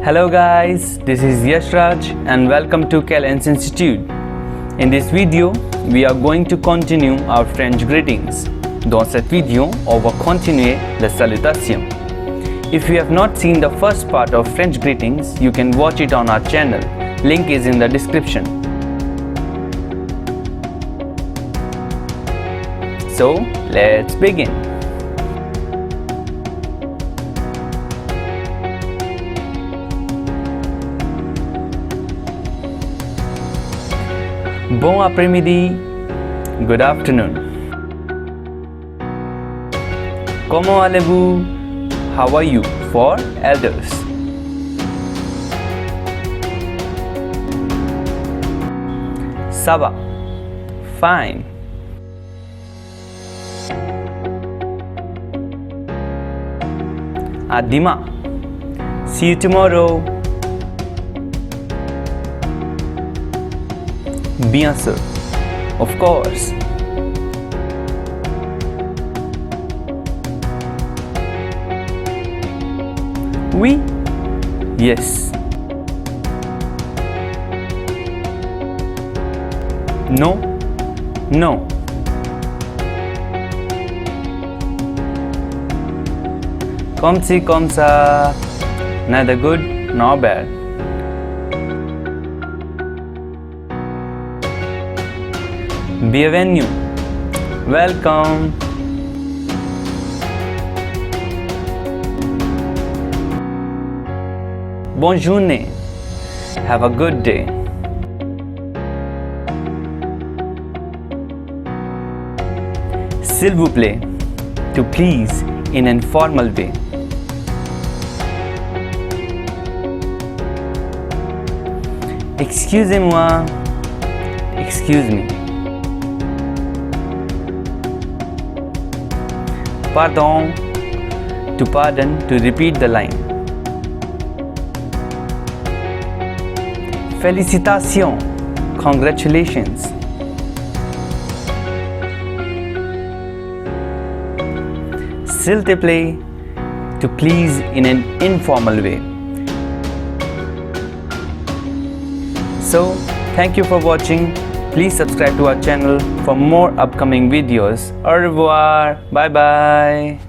Hello guys, this is Yashraj and welcome to Callens Institute. In this video, we are going to continue our French greetings. Dans cette vidéo, on va continuer les salutations. If you have not seen the first part of French greetings, you can watch it on our channel. Link is in the description. So, let's begin. Bon après-midi, good afternoon. Comment allez-vous? How are you for elders? Ça va? Fine. À demain. See you tomorrow. Bien sûr. Of course. Oui. Yes. Non. No. Comme ci, comme ça. Neither good nor bad. Bienvenue Welcome. Bonne journée. Have a good day. S'il vous plaît. To please in an informal way. Excusez-moi. Excuse me. Pardon, to pardon, to repeat the line. Félicitations, congratulations. S'il te plaît, to please in an informal way. So, thank you for watching. Please subscribe to our channel for more upcoming videos. Au revoir. Bye bye.